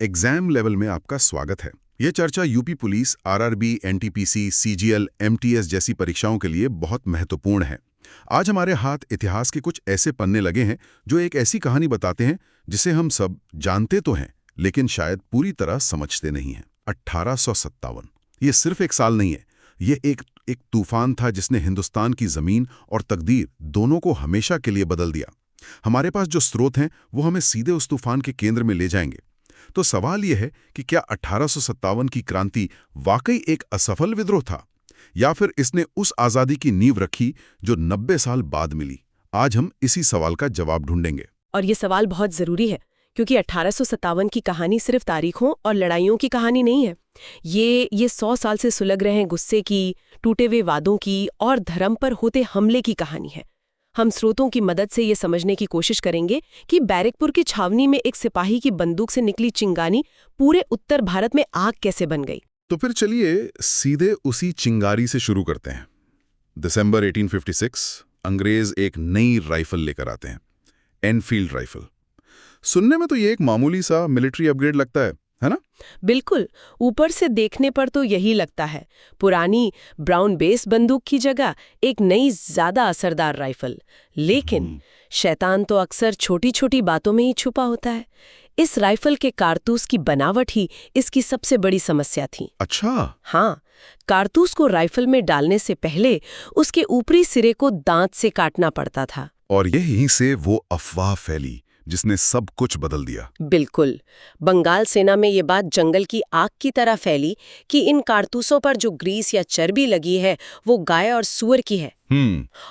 Exam level में आपका स्वागत है। यह चर्चा UP police, RRB, NTPC, CGL, MTS जैसी परीक्षाओं के लिए बहुत महत्वपूर्ण है। आज हमारे हाथ इतिहास के कुछ ऐसे पन्ने लगे हैं जो एक ऐसी कहानी बताते हैं जिसे हम सब जानते तो हैं, लेकिन शायद पूरी तरह समझते नहीं हैं। 1857 ये सिर्फ एक साल नहीं है, ये एक तूफान था जिसने हिंदुस्तान की जमीन और तकदीर दोनों को हमेशा के लिए बदल दिया। हमारे पास जो स्रोत हैं वो हमें सीधे उस तूफान के केंद्र में ले जाएंगे। तो सवाल यह है कि क्या 1857 की क्रांति वाकई एक असफल विद्रोह था, या फिर इसने उस आजादी की नींव रखी जो 90 साल बाद मिली? आज हम इसी सवाल का जवाब ढूंढेंगे। और ये सवाल बहुत जरूरी है, क्योंकि 1857 की कहानी सिर्फ तारीखों और लड़ाइयों की कहानी नहीं है। ये 100 साल से सुलग रहे गुस्से की, टूटे हुए वादों की और धर्म पर होते हमले की कहानी है। हम स्रोतों की मदद से ये समझने की कोशिश करेंगे कि बैरकपुर की छावनी में एक सिपाही की बंदूक से निकली चिंगारी पूरे उत्तर भारत में आग कैसे बन गई। तो फिर चलिए सीधे उसी चिंगारी से शुरू करते हैं। दिसंबर 1856 अंग्रेज एक नई राइफल लेकर आते हैं, एनफील्ड राइफल। सुनने में तो ये एक मामूली सा मिलिट्री अपग्रेड लगता है ना? बिल्कुल, ऊपर से देखने पर तो यही लगता है। पुरानी ब्राउन बेस बंदूक की जगह एक नई ज्यादा असरदार राइफल। लेकिन शैतान तो अक्सर छोटी छोटी बातों में ही छुपा होता है। इस राइफल के कारतूस की बनावट ही इसकी सबसे बड़ी समस्या थी। अच्छा। हाँ, कारतूस को राइफल में डालने से पहले उसके ऊपरी सिरे को दांत से काटना पड़ता था। और यहीं से वो अफवाह फैली जिसने सब कुछ बदल दिया। बिल्कुल, बंगाल सेना में ये बात जंगल की आग की तरह फैली कि इन कारतूसों पर जो ग्रीस या चर्बी लगी है वो गाय और सूअर की है।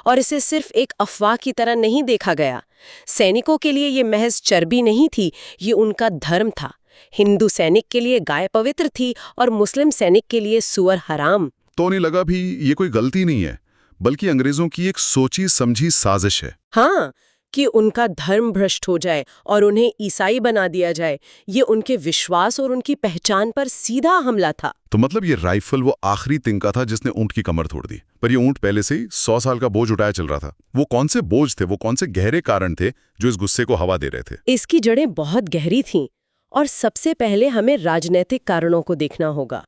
और इसे सिर्फ एक अफवाह की तरह नहीं देखा गया। सैनिकों के लिए ये महज चर्बी नहीं थी, ये उनका धर्म था। हिंदू सैनिक के लिए गाय पवित्र थी और मुस्लिम सैनिक के लिए सूअर हराम। तो नहीं लगा भी ये कोई गलती नहीं है, बल्कि अंग्रेजों की एक सोची समझी साजिश है। हाँ, कि उनका धर्म भ्रष्ट हो जाए और उन्हें ईसाई बना दिया जाए। ये उनके विश्वास और उनकी पहचान पर सीधा हमला था। तो मतलब ये राइफल वो आखिरी तिनका था जिसने ऊंट की कमर तोड़ दी। पर ये ऊंट पहले से ही 100 साल का बोझ उठाया चल रहा था। वो कौन से बोझ थे, वो कौन से गहरे कारण थे जो इस गुस्से को हवा दे रहे थे? इसकी जड़ें बहुत गहरी थीं और सबसे पहले हमें राजनीतिक कारणों को देखना होगा।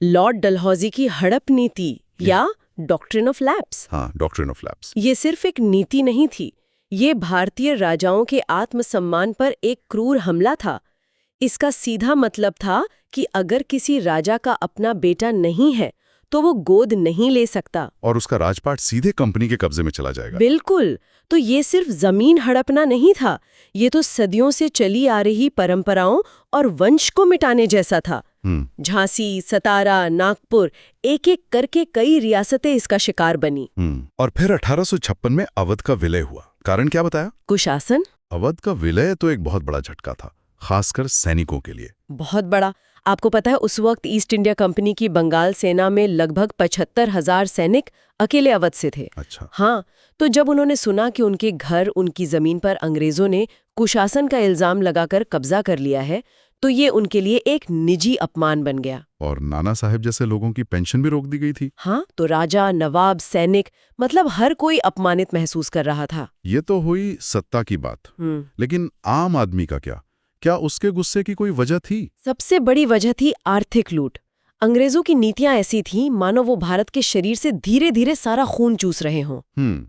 लॉर्ड डलहौजी की हड़प नीति या डॉक्ट्रिन ऑफ लैप्स। हाँ, डॉक्ट्रिन ऑफ लैप्स। ये सिर्फ एक नीति नहीं थी, ये भारतीय राजाओं के आत्मसम्मान पर एक क्रूर हमला था। इसका सीधा मतलब था कि अगर किसी राजा का अपना बेटा नहीं है तो वो गोद नहीं ले सकता और उसका राजपाट सीधे कंपनी के कब्जे में चला जाएगा। बिल्कुल, तो ये सिर्फ जमीन हड़पना नहीं था, ये तो सदियों से चली आ रही परंपराओं और वंश को मिटाने जैसा था। झांसी, सतारा, नागपुर, एक एक करके कई रियासतें इसका शिकार बनी। और फिर 1856 में अवध का विलय हुआ। कारण क्या बताया? कुशासन। अवध का विलय तो एक बहुत बड़ा झटका था, खासकर सैनिकों के लिए। बहुत बड़ा। आपको पता है, उस वक्त ईस्ट इंडिया कंपनी की बंगाल सेना में लगभग 75,000 सैनिक अकेले अवध से थे। अच्छा। हाँ, तो जब उन्होंने सुना कि उनके घर, उनकी जमीन पर अंग्रेजों ने कुशासन का इल्जाम लगाकर कब्जा कर लिया है, तो ये उनके लिए एक निजी अपमान बन गया। और नाना साहब जैसे लोगों की पेंशन भी रोक दी गई थी। हाँ, तो राजा, नवाब, सैनिक, मतलब हर कोई अपमानित महसूस कर रहा था। ये तो हुई सत्ता की बात। लेकिन आम आदमी का क्या उसके गुस्से की कोई वजह थी? सबसे बड़ी वजह थी आर्थिक लूट। अंग्रेजों की नीतियां ऐसी थीं मानो वो भारत के शरीर से धीरे धीरे सारा खून चूस रहे हों।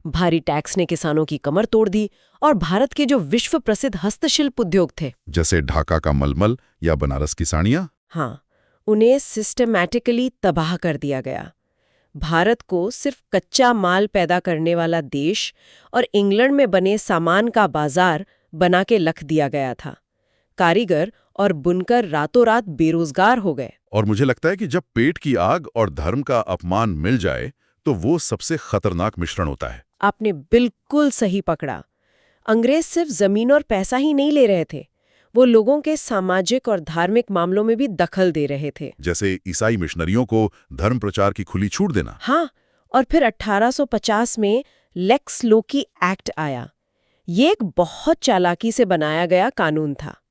भारी टैक्स ने किसानों की कमर तोड़ दी और भारत के जो विश्व प्रसिद्ध हस्तशिल्प उद्योग थे, जैसे ढाका का मलमल या बनारस की साड़ियां, हाँ, उन्हें सिस्टमैटिकली तबाह कर दिया गया। भारत को सिर्फ कच्चा माल पैदा करने वाला देश और इंग्लैंड में बने सामान का बाजार बना के रख दिया गया था। कारीगर और बुनकर रातों रात बेरोजगार हो गए। और मुझे लगता है कि जब पेट की आग और धर्म का अपमान मिल जाए तो वो सबसे खतरनाक मिश्रण होता है। आपने बिल्कुल सही पकड़ा। अंग्रेज सिर्फ जमीन और पैसा ही नहीं ले रहे थे, वो लोगों के सामाजिक और धार्मिक मामलों में भी दखल दे रहे थे। जैसे ईसाई मिशनरियों को धर्म प्रचार की खुली छूट देना। हाँ, और फिर 1850 में लेक्स लोकी एक्ट आया। ये एक बहुत चालाकी से बनाया गया कानून था।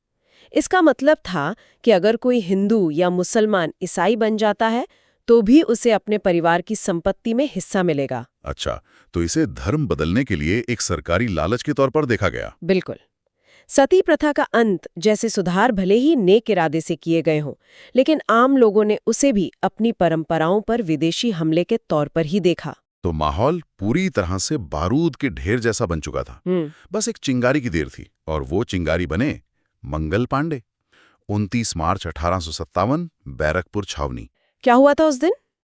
इसका मतलब था कि अगर कोई हिंदू या मुसलमान ईसाई बन जाता है तो भी उसे अपने परिवार की संपत्ति में हिस्सा मिलेगा। अच्छा, तो इसे धर्म बदलने के लिए एक सरकारी लालच के तौर पर देखा गया। बिल्कुल। सती प्रथा का अंत जैसे सुधार भले ही नेक इरादे से किए गए हों, लेकिन आम लोगों ने उसे भी अपनी परंपराओं पर विदेशी हमले के तौर पर ही देखा। तो माहौल पूरी तरह से बारूद के ढेर जैसा बन चुका था। बस एक चिंगारी की देर थी, और वो चिंगारी बने मंगल पांडे। 29 मार्च 1857, बैरकपुर छावनी। क्या हुआ था उस दिन?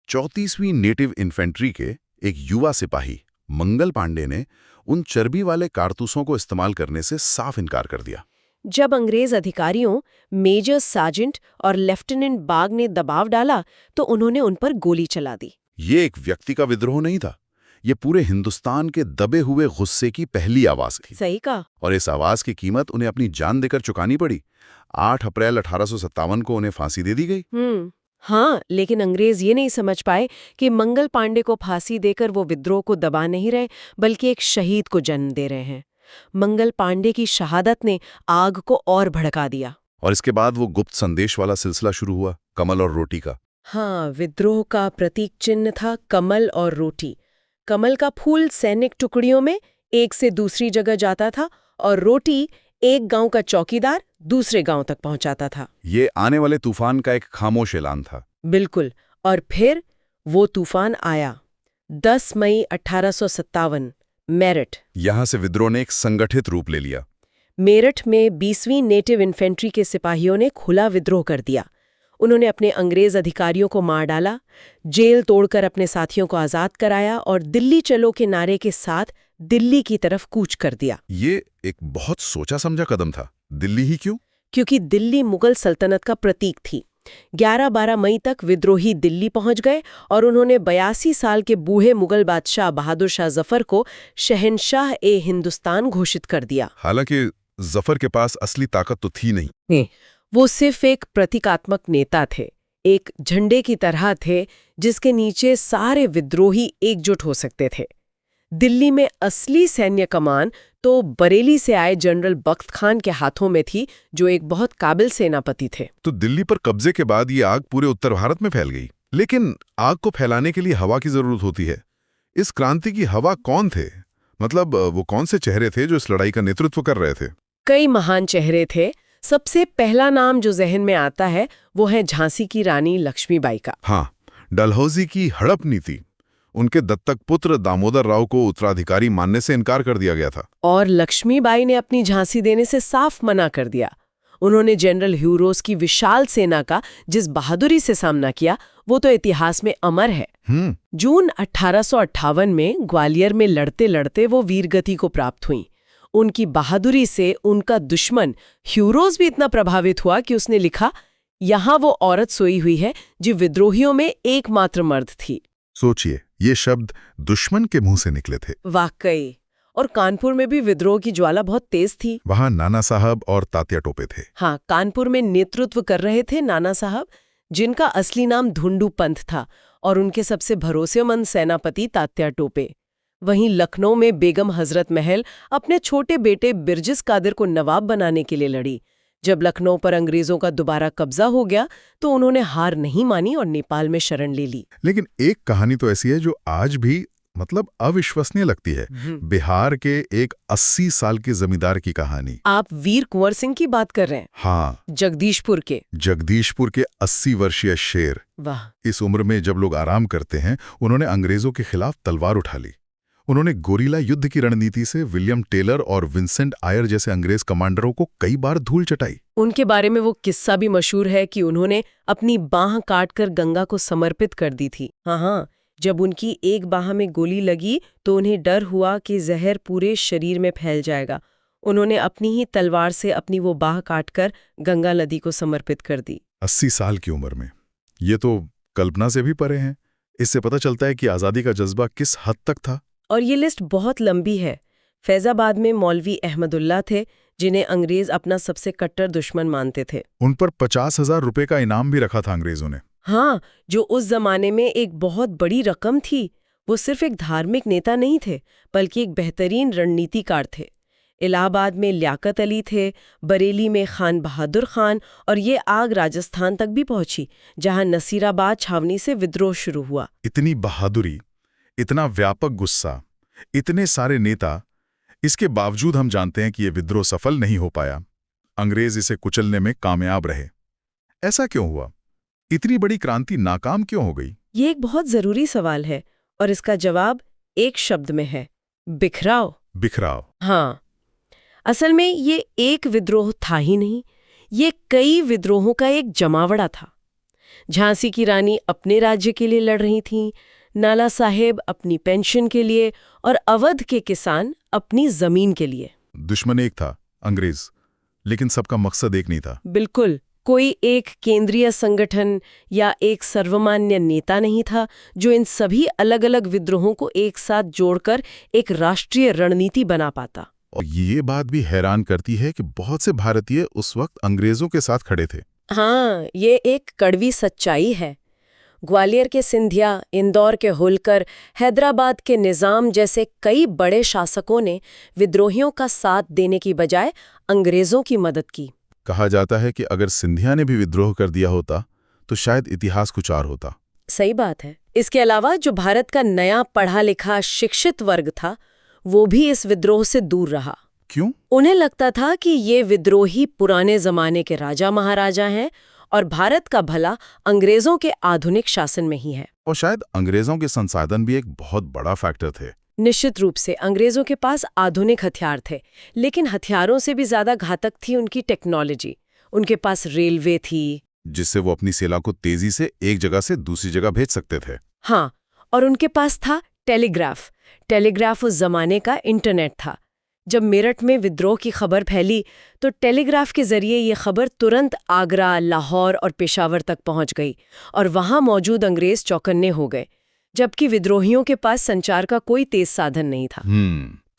34वीं नेटिव इन्फेंट्री के एक युवा सिपाही मंगल पांडे ने उन चर्बी वाले कारतूसों को इस्तेमाल करने से साफ इनकार कर दिया। जब अंग्रेज अधिकारियों मेजर सार्जेंट और लेफ्टिनेंट बाग ने दबाव डाला तो उन्होंने उन पर गोली चला दी। ये एक व्यक्ति का विद्रोह नहीं था, ये पूरे हिंदुस्तान के दबे हुए गुस्से की पहली आवाज थी। सही कहा। और इस आवाज की कीमत उन्हें अपनी जान देकर चुकानी पड़ी। 8 अप्रैल 1857 को उन्हें फांसी दे दी गई। हाँ, लेकिन अंग्रेज ये नहीं समझ पाए कि मंगल पांडे को फांसी देकर वो विद्रोह को दबा नहीं रहे, बल्कि एक शहीद को जन्म दे रहे हैं। मंगल पांडे की शहादत ने आग को और भड़का दिया। और इसके बाद वो गुप्त संदेश वाला सिलसिला शुरू हुआ, कमल और रोटी का। हाँ, विद्रोह का प्रतीक चिन्ह था कमल और रोटी। कमल का फूल सैनिक टुकड़ियों में एक से दूसरी जगह जाता था, और रोटी एक गांव का चौकीदार दूसरे गांव तक पहुंचाता था। ये आने वाले तूफान का एक खामोश ऐलान था। बिल्कुल। और फिर वो तूफान आया। 10 मई 1857, मेरठ। यहां से विद्रोह ने एक संगठित रूप ले लिया। मेरठ में 20वीं नेटिव इन्फेंट्री के सिपाहियों ने खुला विद्रोह कर दिया। उन्होंने अपने अंग्रेज अधिकारियों को मार डाला, जेल तोड़कर अपने साथियों को आजाद कराया और दिल्ली चलो के नारे के साथ दिल्ली की तरफ कूच कर दिया। ये एक बहुत सोचा समझा कदम था। दिल्ली ही क्यों? क्योंकि दिल्ली मुगल सल्तनत का प्रतीक थी। 11-12 मई तक विद्रोही दिल्ली पहुंच गए और उन्होंने 82 साल के बूढ़े मुगल बादशाह बहादुर शाह जफर को शहंशाह ए हिंदुस्तान घोषित कर दिया। हालांकि जफर के पास असली ताकत तो थी नहीं। वो सिर्फ एक प्रतीकात्मक नेता थे, एक झंडे की तरह थे जिसके नीचे सारे विद्रोही एकजुट हो सकते थे। दिल्ली में असली सैन्य कमान तो बरेली से आए जनरल बख्त खान के हाथों में थी, जो एक बहुत काबिल सेनापति थे। तो दिल्ली पर कब्जे के बाद ये आग पूरे उत्तर भारत में फैल गई। लेकिन आग को फैलाने के लिए हवा की जरूरत होती है। इस क्रांति की हवा कौन थे? मतलब वो कौन से चेहरे थे जो इस लड़ाई का नेतृत्व कर रहे थे? कई महान चेहरे थे। सबसे पहला नाम जो जहन में आता है वो है झांसी की रानी लक्ष्मीबाई का। हाँ, डलहौजी की हड़प नीति। उनके दत्तक पुत्र दामोदर राव को उत्तराधिकारी मानने से इनकार कर दिया गया था, और लक्ष्मीबाई ने अपनी झांसी देने से साफ मना कर दिया। उन्होंने जनरल ह्यूरोस की विशाल सेना का जिस बहादुरी से सामना किया वो तो इतिहास में अमर है। जून 1858 में ग्वालियर में लड़ते लड़ते वो वीरगति को प्राप्त हुई। उनकी बहादुरी से उनका दुश्मन ह्यूरोस भी इतना प्रभावित हुआ कि उसने लिखा, यहाँ वो औरत सोई हुई है जो विद्रोहियों में एकमात्र मर्द थी। सोचिए, ये शब्द दुश्मन के मुंह से निकले थे। वाकई। और कानपुर में भी विद्रोह की ज्वाला बहुत तेज थी। वहां नाना साहब और तात्या टोपे थे। हाँ, कानपुर में नेतृत्व कर रहे थे नाना साहब, जिनका असली नाम धुंडू पंथ था, और उनके सबसे भरोसेमंद सेनापति तात्या टोपे। वहीं लखनऊ में बेगम हजरत महल अपने छोटे बेटे बिरजिस कादिर को नवाब बनाने के लिए लड़ी। जब लखनऊ पर अंग्रेजों का दोबारा कब्जा हो गया तो उन्होंने हार नहीं मानी और नेपाल में शरण ले ली। लेकिन एक कहानी तो ऐसी है जो आज भी अविश्वसनीय लगती है। बिहार के एक 80 साल के जमींदार की कहानी। आप वीर कुंवर सिंह की बात कर रहे हैं? हाँ, जगदीशपुर के 80 वर्षीय शेर। वाह। इस उम्र में जब लोग आराम करते हैं, उन्होंने अंग्रेजों के खिलाफ तलवार उठा ली। उन्होंने गोरिल्ला युद्ध की रणनीति से विलियम टेलर और विंसेंट आयर जैसे अंग्रेज कमांडरों को कई बार धूल चटाई। उनके बारे में वो किस्सा भी मशहूर है कि उन्होंने अपनी बांह काटकर गंगा को समर्पित कर दी थी। हाँ, जब उनकी एक बांह में गोली लगी तो उन्हें डर हुआ कि जहर पूरे शरीर में फैल जाएगा। उन्होंने अपनी ही तलवार से अपनी वो बांह काटकर गंगा नदी को समर्पित कर दी। 80 साल की उम्र में। ये तो कल्पना से भी परे हैं। इससे पता चलता है कि आज़ादी का जज्बा किस हद तक था। और ये लिस्ट बहुत लंबी है। फैजाबाद में मौलवी अहमदुल्ला थे, जिन्हें अंग्रेज अपना सबसे कट्टर दुश्मन मानते थे। उन पर 50,000 रुपए का इनाम भी रखा था अंग्रेजों ने। हाँ, जो उस जमाने में एक बहुत बड़ी रकम थी। वो सिर्फ एक धार्मिक नेता नहीं थे, बल्कि एक बेहतरीन रणनीतिकार थे। इलाहाबाद में लियाकत अली थे, बरेली में खान बहादुर खान, और ये आग राजस्थान तक भी पहुंची, जहां नसीराबाद छावनी से विद्रोह शुरू हुआ। इतनी बहादुरी, इतना व्यापक गुस्सा, इतने सारे नेता, इसके बावजूद हम जानते हैं कि ये विद्रोह सफल नहीं हो पाया। अंग्रेज इसे कुचलने में कामयाब रहे। ऐसा क्यों हुआ? इतनी बड़ी क्रांति नाकाम क्यों हो गई? ये एक बहुत जरूरी सवाल है और इसका जवाब एक शब्द में है, बिखराव। बिखराव। हाँ, असल में ये एक विद्रोह था ही नहीं, ये कई विद्रोहों का एक जमावड़ा था। झांसी की रानी अपने राज्य के लिए लड़ रही थीं, नाला साहेब अपनी पेंशन के लिए और अवध के किसान अपनी जमीन के लिए। दुश्मन एक था, अंग्रेज, लेकिन सबका मकसद एक नहीं था। बिल्कुल, कोई एक केंद्रीय संगठन या एक सर्वमान्य नेता नहीं था जो इन सभी अलग अलग विद्रोहों को एक साथ जोड़कर एक राष्ट्रीय रणनीति बना पाता। और ये बात भी हैरान करती है कि बहुत से भारतीय उस वक्त अंग्रेजों के साथ खड़े थे। हाँ, ये एक कड़वी सच्चाई है। ग्वालियर के सिंधिया, इंदौर के होलकर, हैदराबाद के निजाम जैसे कई बड़े शासकों ने विद्रोहियों का साथ देने की बजाय अंग्रेजों की मदद की। कहा जाता है कि अगर सिंधिया ने भी विद्रोह कर दिया होता तो शायद इतिहास कुछ और होता। सही बात है। इसके अलावा जो भारत का नया पढ़ा लिखा शिक्षित वर्ग था, वो भी इस विद्रोह से दूर रहा। क्यों? उन्हें लगता था कि ये विद्रोही पुराने जमाने के राजा महाराजा हैं और भारत का भला अंग्रेजों के आधुनिक शासन में ही है। और शायद अंग्रेजों के संसाधन भी एक बहुत बड़ा फैक्टर थे। निश्चित रूप से अंग्रेजों के पास आधुनिक हथियार थे, लेकिन हथियारों से भी ज्यादा घातक थी उनकी टेक्नोलॉजी। उनके पास रेलवे थी, जिससे वो अपनी सेना को तेजी से एक जगह से दूसरी जगह भेज सकते थे। हाँ, और उनके पास था टेलीग्राफ। टेलीग्राफ उस जमाने का इंटरनेट था। जब मेरठ में विद्रोह की खबर फैली तो टेलीग्राफ के जरिए ये खबर तुरंत आगरा, लाहौर और पेशावर तक पहुंच गई और वहां मौजूद अंग्रेज चौकन्ने हो गए, जबकि विद्रोहियों के पास संचार का कोई तेज साधन नहीं था।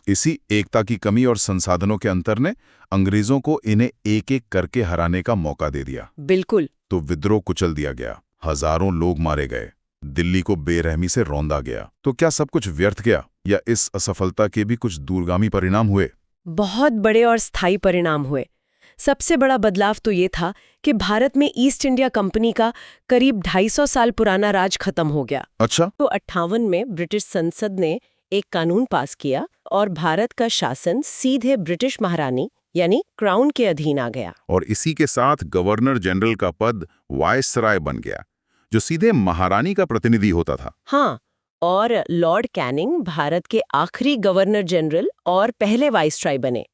इसी एकता की कमी और संसाधनों के अंतर ने अंग्रेजों को इन्हें एक एक करके हराने का मौका दे दिया। बिल्कुल। तो विद्रोह कुचल दिया गया, हजारों लोग मारे गए, दिल्ली को बेरहमी से रौंदा गया। तो क्या सब कुछ व्यर्थ गया या इस असफलता के भी कुछ दूरगामी परिणाम हुए? बहुत बड़े और स्थायी परिणाम हुए। सबसे बड़ा बदलाव तो ये था कि भारत में ईस्ट इंडिया कंपनी का करीब 250 साल पुराना राज खत्म हो गया। अच्छा। तो 58 में ब्रिटिश संसद ने एक कानून पास किया और भारत का शासन सीधे ब्रिटिश महारानी यानी क्राउन के अधीन आ गया। और इसी के साथ गवर्नर जनरल का पद वायसराय बन गया, जो सीधे महारानी का प्रतिनिधि होता था। हाँ, और लॉर्ड कैनिंग भारत के आखिरी गवर्नर जनरल और पहले वाइसराय बने।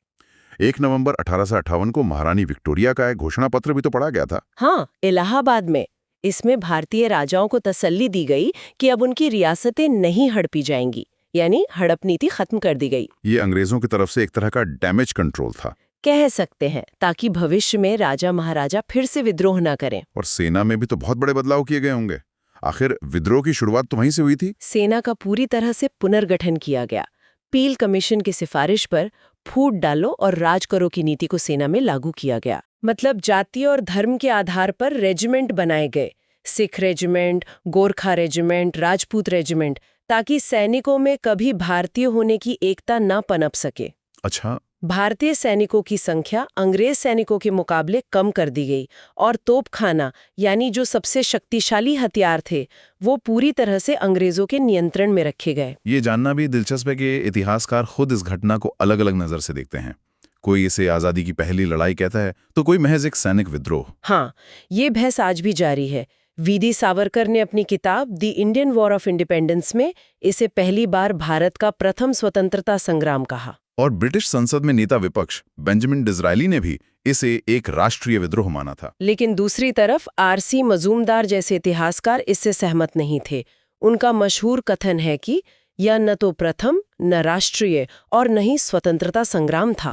1 नवंबर 1858 को महारानी विक्टोरिया का एक घोषणा पत्र भी तो पढ़ा गया था। हाँ, इलाहाबाद में। इसमें भारतीय राजाओं को तसल्ली दी गई कि अब उनकी रियासतें नहीं हड़पी जाएंगी, यानी हड़प नीति खत्म कर दी गई। ये अंग्रेजों की तरफ से एक तरह का डैमेज कंट्रोल था, कह सकते हैं, ताकि भविष्य में राजा महाराजा फिर से विद्रोह न करें। और सेना में भी तो बहुत बड़े बदलाव किए गए होंगे। आखिर विद्रोह की शुरुआत तो वहीं से हुई थी। सेना का पूरी तरह से पुनर्गठन किया गया। पील कमीशन की सिफारिश पर फूट डालो और राज करो की नीति को सेना में लागू किया गया। मतलब जाति और धर्म के आधार पर रेजिमेंट बनाए गए, Sikh regiment, Gorkha regiment, Rajput regiment, ताकि सैनिकों में कभी भारतीय होने की एकता न पनप सके। अच्छा। भारतीय सैनिकों की संख्या अंग्रेज सैनिकों के मुकाबले कम कर दी गई और तोपखाना यानी जो सबसे शक्तिशाली हथियार थे वो पूरी तरह से अंग्रेजों के नियंत्रण में रखे गए। ये जानना भी दिलचस्प है कि इतिहासकार खुद इस घटना को अलग अलग नजर से देखते हैं। कोई इसे आजादी की पहली लड़ाई कहता है तो कोई महज एक सैनिक विद्रोह। हाँ, ये बहस आज भी जारी है। वीडी सावरकर ने अपनी किताब the Indian war of independence में इसे पहली बार भारत का प्रथम स्वतंत्रता संग्राम कहा। और ब्रिटिश संसद में नेता विपक्ष बेंजामिन डिज़रायली ने भी इसे एक राष्ट्रीय विद्रोह माना था। लेकिन दूसरी तरफ आरसी मजूमदार जैसे इतिहासकार इससे सहमत नहीं थे। उनका मशहूर कथन है कि यह न तो प्रथम, न राष्ट्रीय और न ही स्वतंत्रता संग्राम था।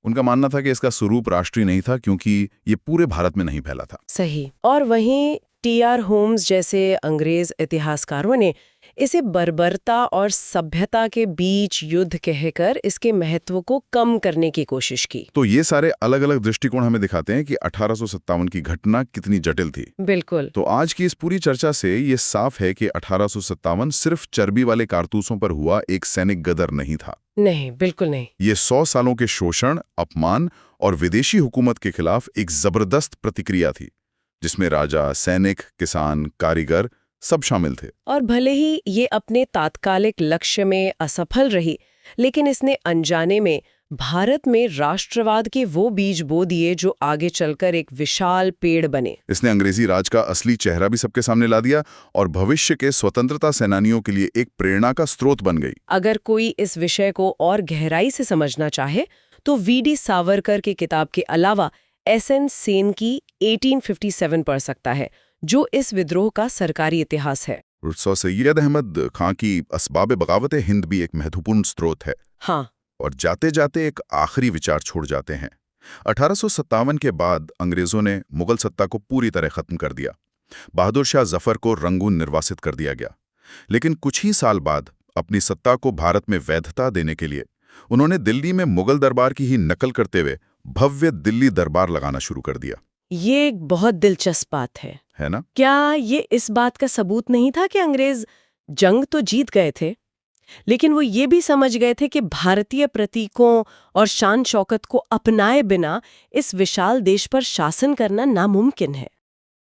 उनका मानना था कि इसका स्वरूप राष्ट्रीय नहीं था क्योंकि ये पूरे भारत में नहीं फैला था। सही। और वहीं टी.आर. होम्स जैसे अंग्रेज इतिहासकारों ने इसे बर्बरता और सभ्यता के बीच युद्ध कहकर इसके महत्व को कम करने की कोशिश की। तो ये सारे अलग अलग दृष्टिकोण हमें दिखाते हैं कि 1857 की घटना कितनी जटिल थी। बिल्कुल। तो आज की इस पूरी चर्चा से ये साफ है कि 1857 सिर्फ चर्बी वाले कारतूसों पर हुआ एक सैनिक गदर नहीं था। नहीं, बिल्कुल नहीं। ये 100 सालों के शोषण, अपमान और विदेशी हुकूमत के खिलाफ एक जबरदस्त प्रतिक्रिया थी, जिसमें राजा, सैनिक, किसान, कारीगर सब शामिल थे। और भले ही ये अपने तात्कालिक लक्ष्य में असफल रही, लेकिन इसने अनजाने में भारत में राष्ट्रवाद के वो बीज बो दिए जो आगे चलकर एक विशाल पेड़ बने। इसने अंग्रेजी राज का असली चेहरा भी सबके सामने ला दिया और भविष्य के स्वतंत्रता सेनानियों के लिए एक प्रेरणा का स्रोत बन गई। अगर कोई इस विषय को और गहराई से समझना चाहे तो वीडी सावरकर की किताब के अलावा एसएन सेन की 1857 पढ़ सकता है, जो इस विद्रोह का सरकारी इतिहास है। सैयद अहमद खां की असबाब बगावत हिंद भी एक महत्वपूर्ण स्रोत है। हाँ, और जाते जाते एक आखिरी विचार छोड़ जाते हैं। 1857 के बाद अंग्रेजों ने मुगल सत्ता को पूरी तरह खत्म कर दिया। बहादुर शाह जफर को रंगून निर्वासित कर दिया गया। लेकिन कुछ ही साल बाद अपनी सत्ता को भारत में वैधता देने के लिए उन्होंने दिल्ली में मुगल दरबार की ही नकल करते हुए भव्य दिल्ली दरबार लगाना शुरू कर दिया। ये एक बहुत दिलचस्प बात है ना? क्या ये इस बात का सबूत नहीं था कि अंग्रेज जंग तो जीत गए थे, लेकिन वो ये भी समझ गए थे कि भारतीय प्रतीकों और शान शौकत को अपनाए बिना इस विशाल देश पर शासन करना नामुमकिन है?